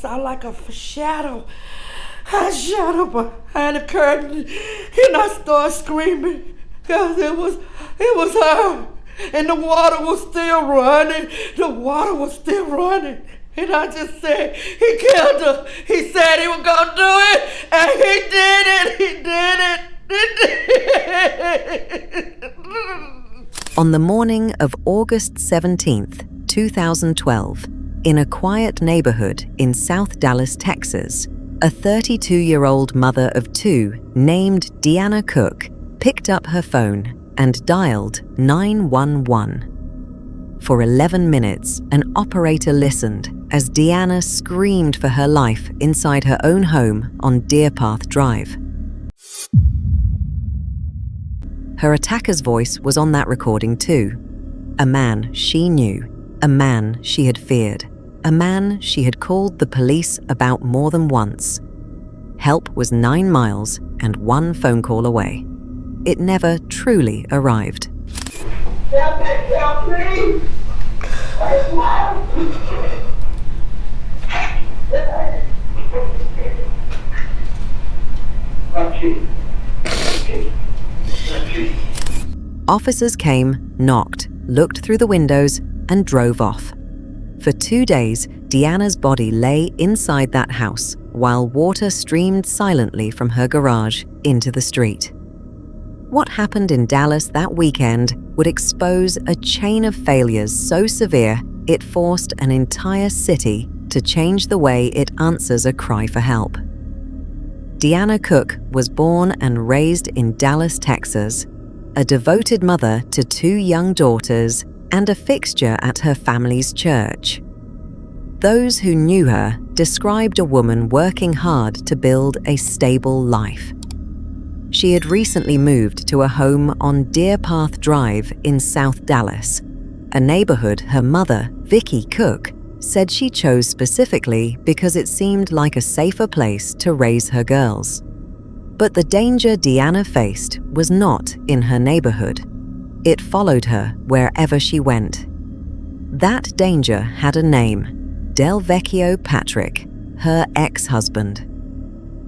saw like a shadow. A shadow behind the curtain, and I started screaming because it was her, and the water was still running. The water was still running. And I just said, he killed her. He said he was going to do it, and he did it. On the morning of August 17th, 2012, in a quiet neighborhood in South Dallas, Texas, a 32-year-old mother of two named Deanna Cook picked up her phone and dialed 911. For 11 minutes, an operator listened as Deanna screamed for her life inside her own home on Deerpath Drive. Her attacker's voice was on that recording too. A man she knew, a man she had feared, a man she had called the police about more than once. Help was 9 miles and 1 phone call away. It never truly arrived. Help me! Officers came, knocked, looked through the windows, and drove off. For 2 days, Deanna's body lay inside that house while water streamed silently from her garage into the street. What happened in Dallas that weekend would expose a chain of failures so severe it forced an entire city to change the way it answers a cry for help. Deanna Cook was born and raised in Dallas, Texas, a devoted mother to 2 young daughters and a fixture at her family's church. Those who knew her described a woman working hard to build a stable life. She had recently moved to a home on Deerpath Drive in South Dallas, a neighborhood her mother, Vickie Cook, said she chose specifically because it seemed like a safer place to raise her girls. But the danger Deanna faced was not in her neighborhood. It followed her wherever she went. That danger had a name: Delvecchio Patrick, her ex-husband.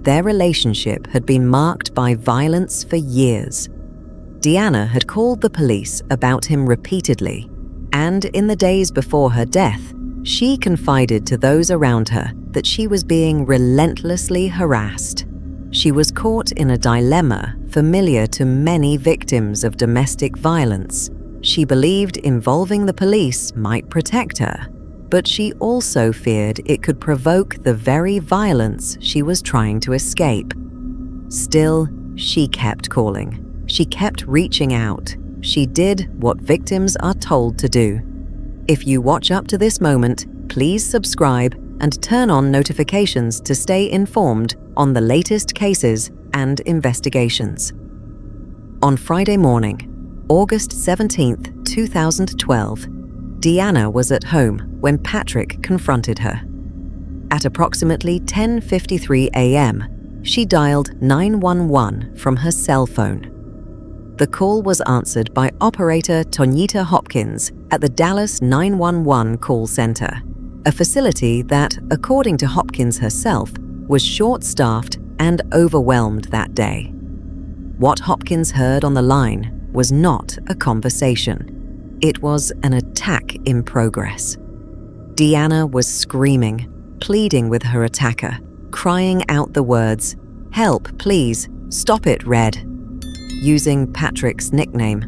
Their relationship had been marked by violence for years. Deanna had called the police about him repeatedly, and in the days before her death, she confided to those around her that she was being relentlessly harassed. She was caught in a dilemma familiar to many victims of domestic violence. She believed involving the police might protect her, but she also feared it could provoke the very violence she was trying to escape. Still, she kept calling. She kept reaching out. She did what victims are told to do. If you watch up to this moment, please subscribe and turn on notifications to stay informed on the latest cases and investigations. On Friday morning, August 17th, 2012, Deanna was at home when Patrick confronted her. At approximately 10:53 a.m., she dialed 911 from her cell phone. The call was answered by operator Tonyita Hopkins at the Dallas 911 call center, a facility that, according to Hopkins herself, was short-staffed and overwhelmed that day. What Hopkins heard on the line was not a conversation. It was an attack in progress. Deanna was screaming, pleading with her attacker, crying out the words, "Help, please, stop it, Red," using Patrick's nickname.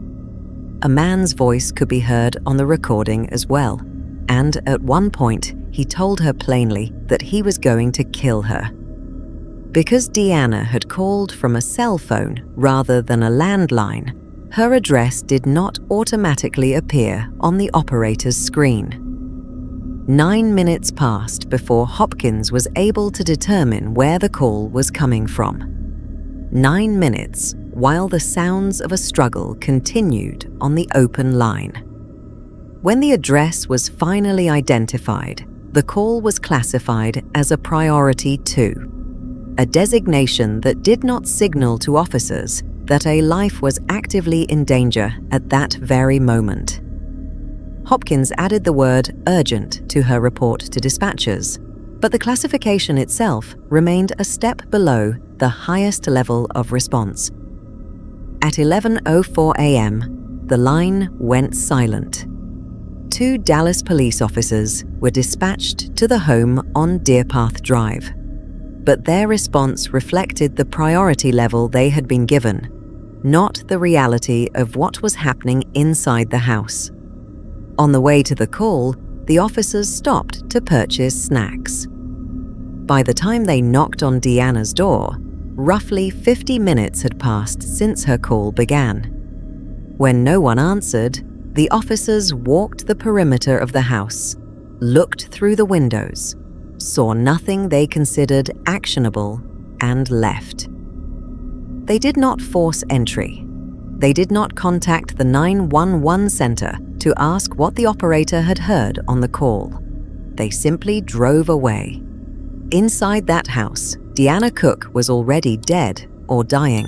A man's voice could be heard on the recording as well, and at one point he told her plainly that he was going to kill her. Because Deanna had called from a cell phone rather than a landline, her address did not automatically appear on the operator's screen. 9 minutes passed before Hopkins was able to determine where the call was coming from. 9 minutes while the sounds of a struggle continued on the open line. When the address was finally identified, the call was classified as a Priority 2, a designation that did not signal to officers that a life was actively in danger at that very moment. Hopkins added the word urgent to her report to dispatchers, But the classification itself remained a step below the highest level of response. At 11:04 a.m., the line went silent. 2 Dallas police officers were dispatched to the home on Deerpath Drive, but their response reflected the priority level they had been given, not the reality of what was happening inside the house. On the way to the call, the officers stopped to purchase snacks. By the time they knocked on Deanna's door, roughly 50 minutes had passed since her call began. When no one answered, the officers walked the perimeter of the house, looked through the windows, saw nothing they considered actionable, and left. They did not force entry. They did not contact the 911 center to ask what the operator had heard on the call. They simply drove away. Inside that house, Deanna Cook was already dead or dying.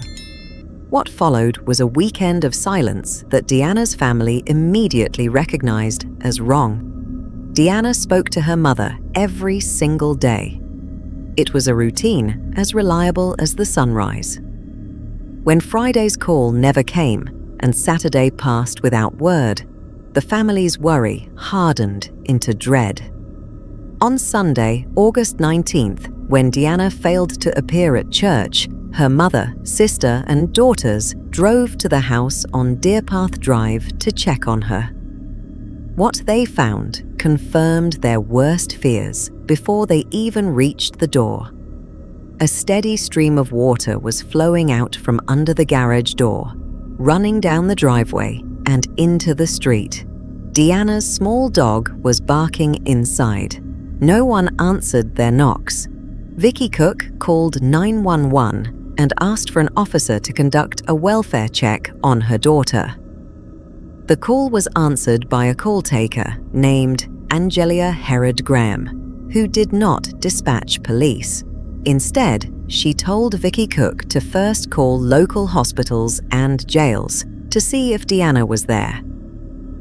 What followed was a weekend of silence that Deanna's family immediately recognized as wrong. Deanna spoke to her mother every single day. It was a routine as reliable as the sunrise. When Friday's call never came and Saturday passed without word, the family's worry hardened into dread. On Sunday, August 19th, when Deanna failed to appear at church, her mother, sister, and daughters drove to the house on Deerpath Drive to check on her. What they found confirmed their worst fears before they even reached the door. A steady stream of water was flowing out from under the garage door, running down the driveway and into the street. Deanna's small dog was barking inside. No one answered their knocks. Vickie Cook called 911 and asked for an officer to conduct a welfare check on her daughter. The call was answered by a call taker named Angelia Herod Graham, who did not dispatch police. Instead, she told Vickie Cook to first call local hospitals and jails to see if Deanna was there.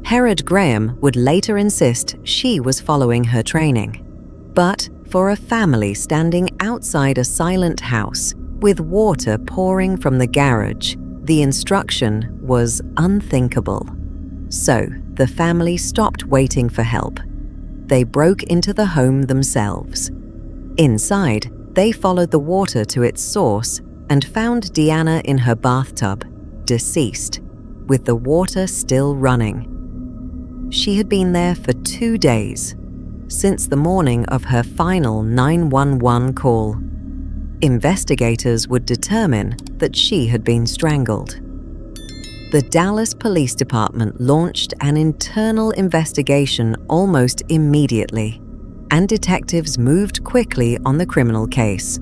Herod Graham would later insist she was following her training. But for a family standing outside a silent house with water pouring from the garage, the instruction was unthinkable. So the family stopped waiting for help. They broke into the home themselves. Inside, they followed the water to its source and found Deanna in her bathtub, deceased, with the water still running. She had been there for 2 days, since the morning of her final 911 call. Investigators would determine that she had been strangled. The Dallas Police Department launched an internal investigation almost immediately, and detectives moved quickly on the criminal case.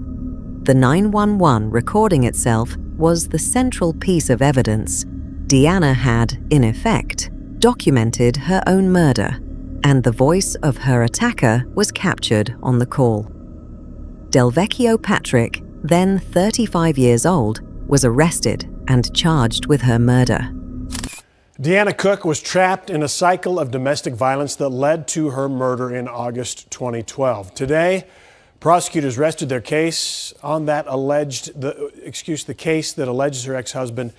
The 911 recording itself was the central piece of evidence. Deanna had, in effect, documented her own murder, and the voice of her attacker was captured on the call. Delvecchio Patrick, then 35 years old, was arrested and charged with her murder. Deanna Cook was trapped in a cycle of domestic violence that led to her murder in August 2012. Today, prosecutors rested their case on the case that alleges her ex-husband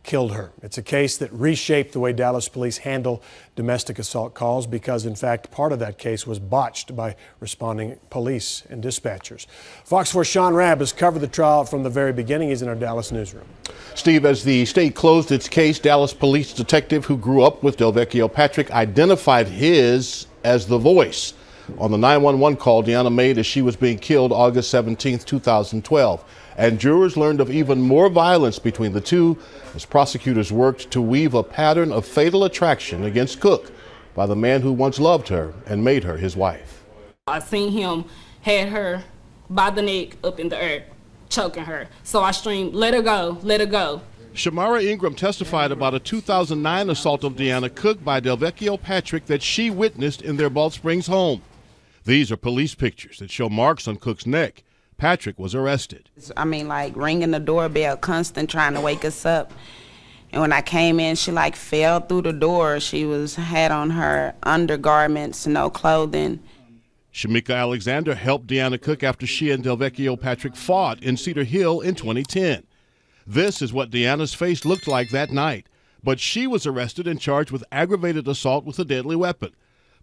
killed her. It's a case that reshaped the way Dallas police handle domestic assault calls because, in fact, part of that case was botched by responding police and dispatchers. Fox 4's Sean Rabb has covered the trial from the very beginning. He's in our Dallas newsroom. Steve, as the state closed its case, Dallas police detective who grew up with Delvecchio Patrick identified his as the voice on the 911 call Deanna made as she was being killed August 17, 2012. And jurors learned of even more violence between the two as prosecutors worked to weave a pattern of fatal attraction against Cook by the man who once loved her and made her his wife. I seen him, had her by the neck up in the air, choking her. So I screamed, "Let her go, let her go." Shamara Ingram testified about a 2009 assault of Deanna Cook by Delvecchio Patrick that she witnessed in their Balch Springs home. These are police pictures that show marks on Cook's neck. Patrick was arrested. Like ringing the doorbell, constant trying to wake us up. And when I came in, she fell through the door. She had on her undergarments, no clothing. Shamika Alexander helped Deanna Cook after she and Delvecchio Patrick fought in Cedar Hill in 2010. This is what Deanna's face looked like that night, but she was arrested and charged with aggravated assault with a deadly weapon.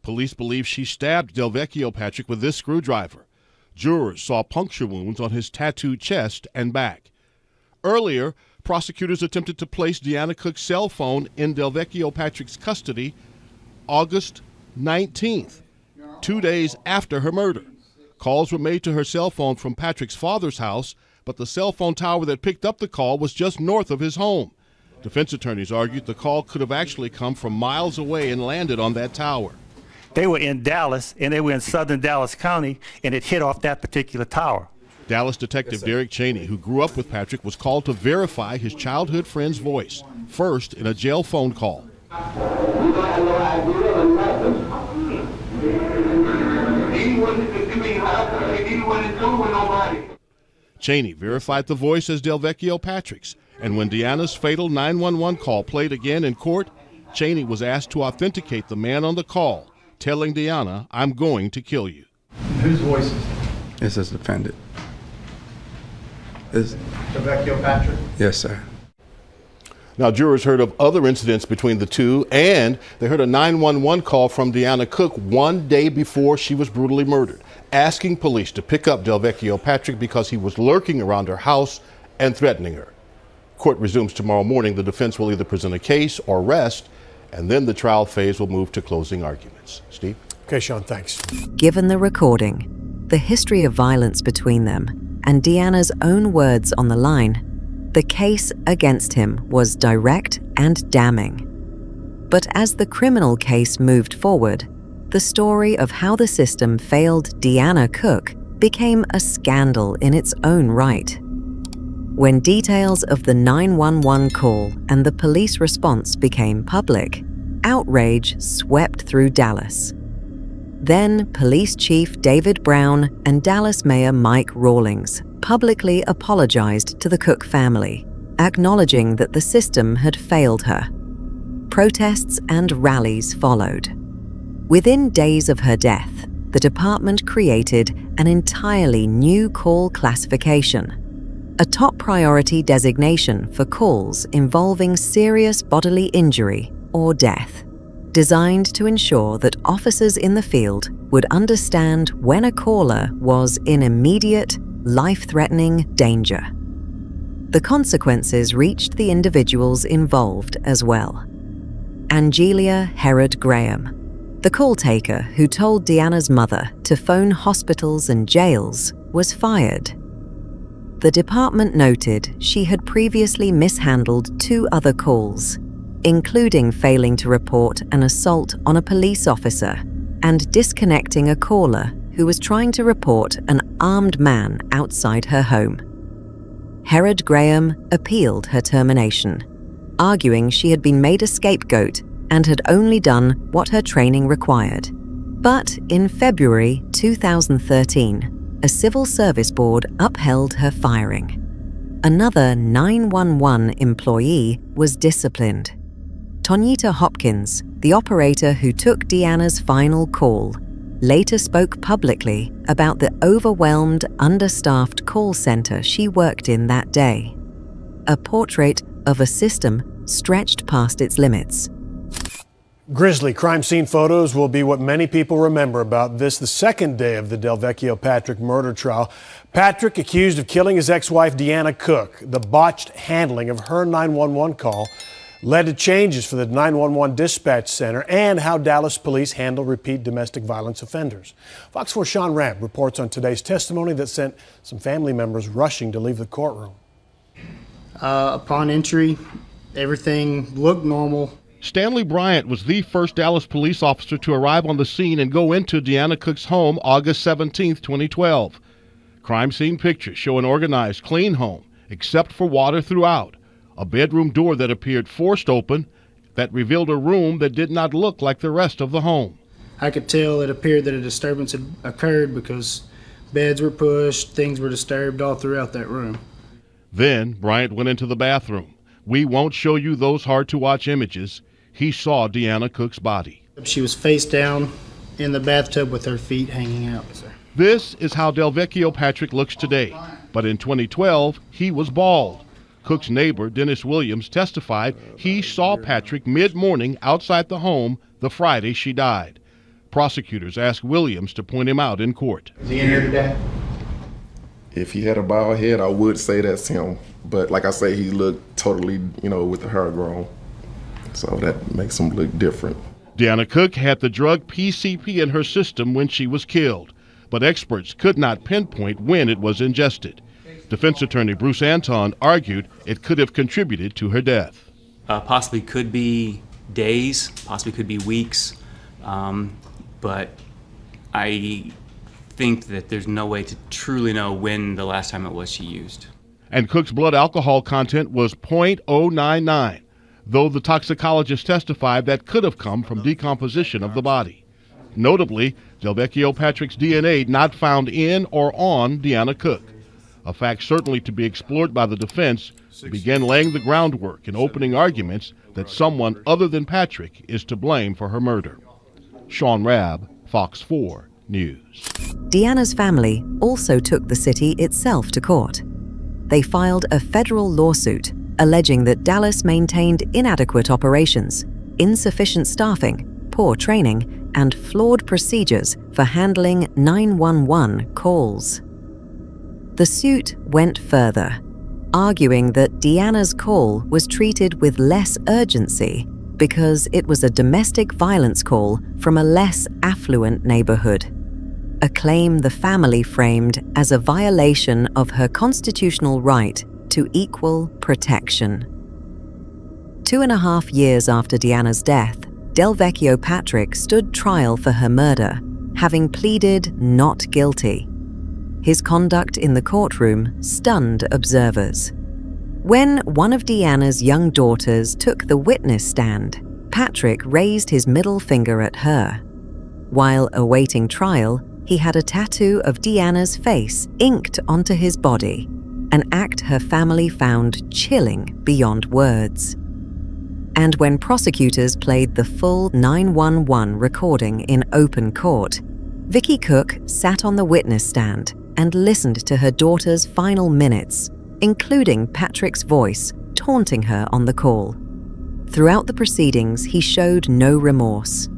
Police believe she stabbed Delvecchio Patrick with this screwdriver. Jurors saw puncture wounds on his tattooed chest and back. Earlier, prosecutors attempted to place Deanna Cook's cell phone in Delvecchio Patrick's custody August 19th, 2 days after her murder. Calls were made to her cell phone from Patrick's father's house, but the cell phone tower that picked up the call was just north of his home. Defense attorneys argued the call could have actually come from miles away and landed on that tower. They were in Dallas, and they were in southern Dallas County, and it hit off that particular tower. Dallas detective Derek Cheney, who grew up with Patrick, was called to verify his childhood friend's voice, first in a jail phone call. We don't have no idea of nothing. He wasn't doing with nobody. Cheney verified the voice as Delvecchio Patrick's, and when Deanna's fatal 911 call played again in court, Cheney was asked to authenticate the man on the call, telling Deanna, "I'm going to kill you." Whose voice is it? It's his defendant. It's Delvecchio Patrick? Yes, sir. Now, jurors heard of other incidents between the two, and they heard a 911 call from Deanna Cook 1 day before she was brutally murdered, asking police to pick up Delvecchio Patrick because he was lurking around her house and threatening her. Court resumes tomorrow morning. The defense will either present a case or rest, and then the trial phase will move to closing arguments. Steve? Okay, Sean, thanks. Given the recording, the history of violence between them, and Deanna's own words on the line, the case against him was direct and damning. But as the criminal case moved forward, the story of how the system failed Deanna Cook became a scandal in its own right. When details of the 911 call and the police response became public, outrage swept through Dallas. Then Police Chief David Brown and Dallas Mayor Mike Rawlings publicly apologized to the Cook family, acknowledging that the system had failed her. Protests and rallies followed. Within days of her death, the department created an entirely new call classification, a top priority designation for calls involving serious bodily injury or death, designed to ensure that officers in the field would understand when a caller was in immediate, life-threatening danger. The consequences reached the individuals involved as well. Angelia Herod Graham, the call taker who told Deanna's mother to phone hospitals and jails, was fired. The department noted she had previously mishandled 2 other calls, including failing to report an assault on a police officer and disconnecting a caller who was trying to report an armed man outside her home. Herod Graham appealed her termination, arguing she had been made a scapegoat and had only done what her training required. But in February 2013, a civil service board upheld her firing. Another 911 employee was disciplined. Tonyita Hopkins, the operator who took Deanna's final call, later spoke publicly about the overwhelmed, understaffed call center she worked in that day. A portrait of a system stretched past its limits. Grisly crime scene photos will be what many people remember about this, the second day of the Delvecchio Patrick murder trial. Patrick accused of killing his ex-wife Deanna Cook. The botched handling of her 911 call led to changes for the 911 dispatch center and how Dallas police handle repeat domestic violence offenders. Fox 4's Sean Rabb reports on today's testimony that sent some family members rushing to leave the courtroom. Upon entry, everything looked normal. Stanley Bryant was the first Dallas police officer to arrive on the scene and go into Deanna Cook's home August 17, 2012. Crime scene pictures show an organized, clean home, except for water throughout. A bedroom door that appeared forced open that revealed a room that did not look like the rest of the home. I could tell it appeared that a disturbance had occurred because beds were pushed, things were disturbed all throughout that room. Then Bryant went into the bathroom. We won't show you those hard-to-watch images. He saw Deanna Cook's body. She was face down in the bathtub with her feet hanging out. This is how Delvecchio Patrick looks today, but in 2012, he was bald. Cook's neighbor, Dennis Williams, testified he saw Patrick mid-morning outside the home the Friday she died. Prosecutors asked Williams to point him out in court. Is he in here today? If he had a bald head, I would say that's him. But like I say, he looked totally, with the hair grown. So that makes him look different. Deanna Cook had the drug PCP in her system when she was killed, but experts could not pinpoint when it was ingested. Defense attorney Bruce Anton argued it could have contributed to her death. Possibly could be days, possibly could be weeks, but I think that there's no way to truly know when the last time it was she used. And Cook's blood alcohol content was .099, though the toxicologist testified that could have come from decomposition of the body. Notably, Delvecchio Patrick's DNA not found in or on Deanna Cook, a fact certainly to be explored by the defense, began laying the groundwork in opening arguments that someone other than Patrick is to blame for her murder. Sean Rabb, Fox 4 News. Deanna's family also took the city itself to court. They filed a federal lawsuit alleging that Dallas maintained inadequate operations, insufficient staffing, poor training, and flawed procedures for handling 911 calls. The suit went further, arguing that Deanna's call was treated with less urgency because it was a domestic violence call from a less affluent neighborhood, a claim the family framed as a violation of her constitutional right to equal protection. 2.5 years after Deanna's death, Delvecchio Patrick stood trial for her murder, having pleaded not guilty. His conduct in the courtroom stunned observers. When one of Deanna's young daughters took the witness stand, Patrick raised his middle finger at her. While awaiting trial, he had a tattoo of Deanna's face inked onto his body, an act her family found chilling beyond words. And when prosecutors played the full 911 recording in open court, Vickie Cook sat on the witness stand and listened to her daughter's final minutes, including Patrick's voice taunting her on the call. Throughout the proceedings, he showed no remorse.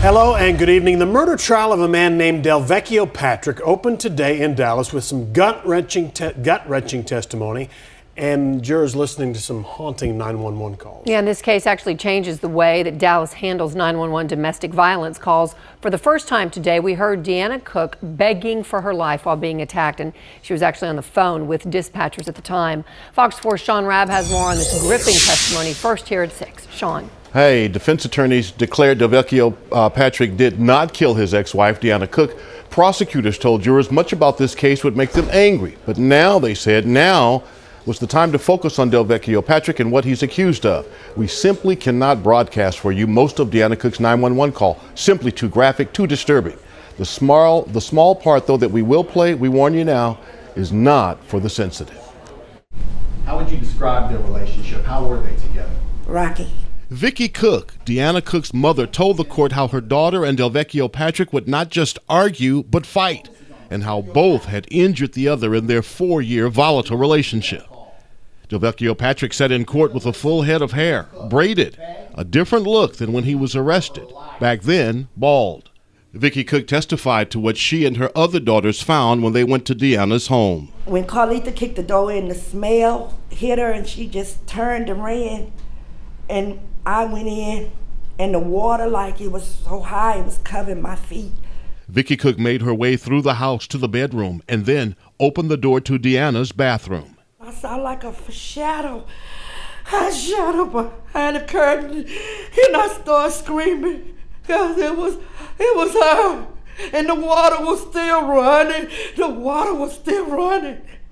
Hello and good evening. The murder trial of a man named Delvecchio Patrick opened today in Dallas with some gut-wrenching testimony and jurors listening to some haunting 911 calls. Yeah, and this case actually changes the way that Dallas handles 911 domestic violence calls. For the first time today, we heard Deanna Cook begging for her life while being attacked, and she was actually on the phone with dispatchers at the time. Fox 4's Sean Rabb has more on this gripping testimony. First here at 6. Sean. Hey, defense attorneys declared Delvecchio Patrick did not kill his ex-wife, Deanna Cook. Prosecutors told jurors much about this case would make them angry. But now, they said, now was the time to focus on Delvecchio Patrick and what he's accused of. We simply cannot broadcast for you most of Deanna Cook's 911 call. Simply too graphic, too disturbing. The small part, though, that we will play, we warn you now, is not for the sensitive. How would you describe their relationship? How were they together? Rocky. Vickie Cook, Deanna Cook's mother, told the court how her daughter and Delvecchio Patrick would not just argue, but fight, and how both had injured the other in their 4-year volatile relationship. Delvecchio Patrick sat in court with a full head of hair, braided, a different look than when he was arrested, back then bald. Vickie Cook testified to what she and her other daughters found when they went to Deanna's home. When Carlita kicked the door in, the smell hit her and she just turned and ran. And I went in and the water, like it was so high, it was covering my feet. Vickie Cook made her way through the house to the bedroom and then opened the door to Deanna's bathroom. I saw like a shadow behind the curtain, and I started screaming because it was her, and the water was still running.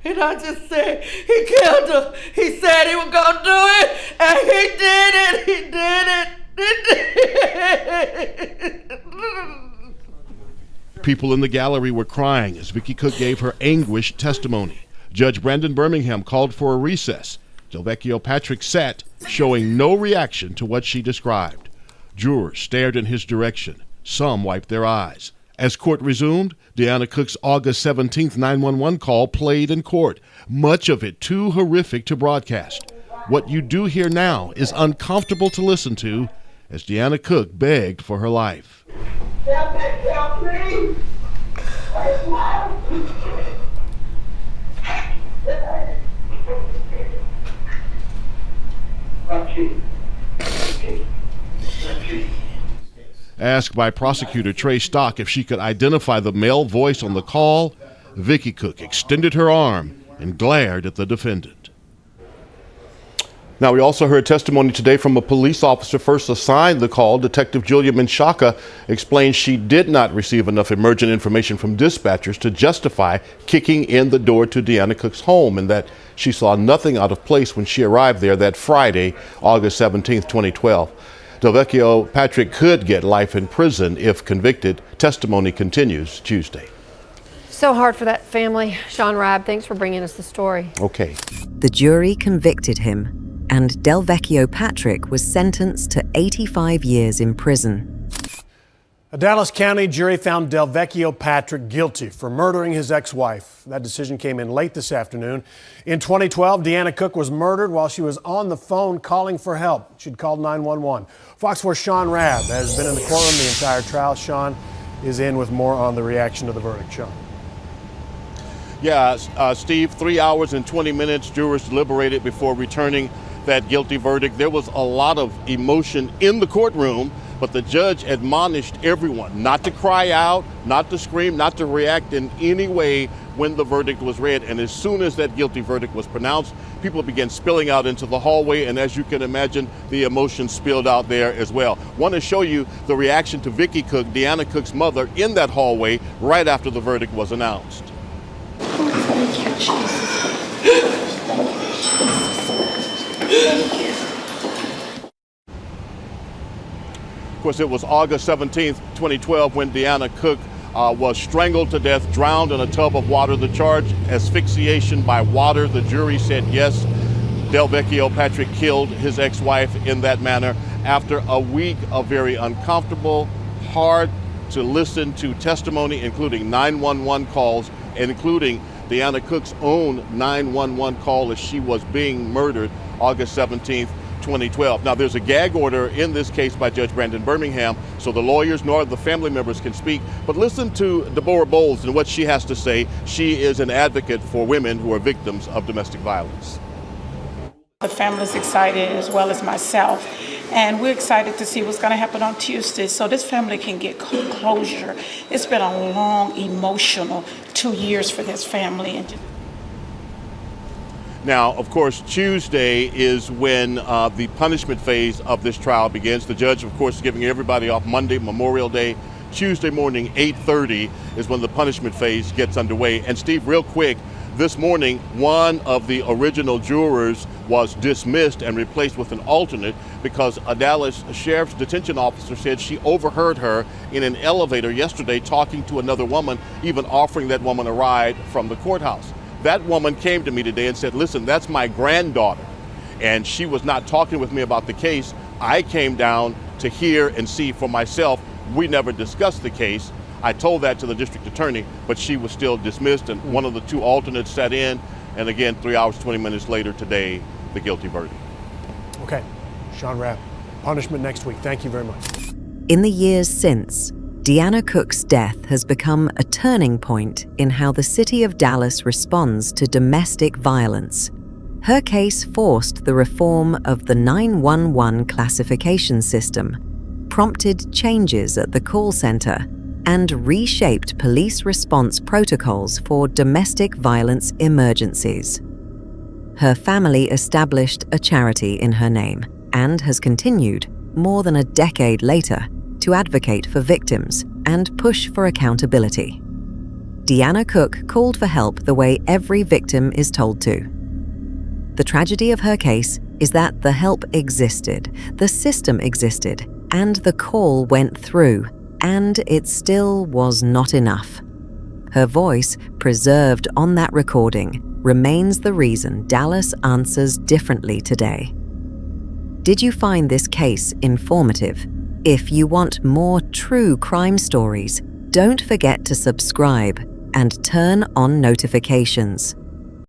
And I just said, he killed her. He said he was gonna do it, and he did it. People in the gallery were crying as Vickie Cook gave her anguished testimony. Judge Brandon Birmingham called for a recess. Delvecchio Patrick sat, showing no reaction to what she described. Jurors stared in his direction. Some wiped their eyes. As court resumed, Deanna Cook's August 17th 911 call played in court, much of it too horrific to broadcast. What you do hear now is uncomfortable to listen to, as Deanna Cook begged for her life. Help me! Asked by prosecutor Trey Stock if she could identify the male voice on the call, Vickie Cook extended her arm and glared at the defendant. Now, we also heard testimony today from a police officer first assigned the call. Detective Julia Menchaca explained she did not receive enough emergent information from dispatchers to justify kicking in the door to Deanna Cook's home, and that she saw nothing out of place when she arrived there that Friday, August 17, 2012. Delvecchio Patrick could get life in prison if convicted. Testimony continues Tuesday. So hard for that family. Sean Rabb, thanks for bringing us the story. Okay. The jury convicted him, and Delvecchio Patrick was sentenced to 85 years in prison. A Dallas County jury found Delvecchio Patrick guilty for murdering his ex-wife. That decision came in late this afternoon. In 2012, Deanna Cook was murdered while she was on the phone calling for help. She'd called 911. Fox 4's Sean Rabb has been in the courtroom the entire trial. Sean is in with more on the reaction to the verdict. Sean. Yeah, Steve, 3 hours and 20 minutes. Jurors deliberated before returning that guilty verdict. There was a lot of emotion in the courtroom, but the judge admonished everyone not to cry out, not to scream, not to react in any way when the verdict was read. And as soon as that guilty verdict was pronounced, people began spilling out into the hallway. And as you can imagine, the emotion spilled out there as well. Want to show you the reaction to Vickie Cook, Deanna Cook's mother, in that hallway right after the verdict was announced. Thank you, Jesus. Thank you. Of course, it was August 17th, 2012, when Deanna Cook was strangled to death, drowned in a tub of water. The charge, asphyxiation by water. The jury said yes, Delvecchio Patrick killed his ex-wife in that manner after a week of very uncomfortable, hard to listen to testimony, including 911 calls, including Deanna Cook's own 911 call as she was being murdered August 17th, 2012. Now, there's a gag order in this case by Judge Brandon Birmingham, so the lawyers nor the family members can speak. But listen to Deborah Bowles and what she has to say. She is an advocate for women who are victims of domestic violence. The family's excited, as well as myself, and we're excited to see what's going to happen on Tuesday so this family can get closure. It's been a long, emotional 2 years for this family. Now, of course, Tuesday is when the punishment phase of this trial begins. The judge, of course, is giving everybody off Monday, Memorial Day. Tuesday morning, 8:30, is when the punishment phase gets underway. And Steve, real quick, this morning, one of the original jurors was dismissed and replaced with an alternate because a Dallas sheriff's detention officer said she overheard her in an elevator yesterday talking to another woman, even offering that woman a ride from the courthouse. That woman came to me today and said, listen, that's my granddaughter. And she was not talking with me about the case. I came down to hear and see for myself. We never discussed the case. I told that to the district attorney, but she was still dismissed, and one of the two alternates sat in. And again, 3 hours, 20 minutes later today, the guilty verdict. Okay, Sean Rabb, punishment next week. Thank you very much. In the years since, Deanna Cook's death has become a turning point in how the city of Dallas responds to domestic violence. Her case forced the reform of the 911 classification system, prompted changes at the call center, and reshaped police response protocols for domestic violence emergencies. Her family established a charity in her name and has continued, more than a decade later, to advocate for victims and push for accountability. Deanna Cook called for help the way every victim is told to. The tragedy of her case is that the help existed, the system existed, and the call went through, and it still was not enough. Her voice, preserved on that recording, remains the reason Dallas answers differently today. Did you find this case informative? If you want more true crime stories, don't forget to subscribe and turn on notifications.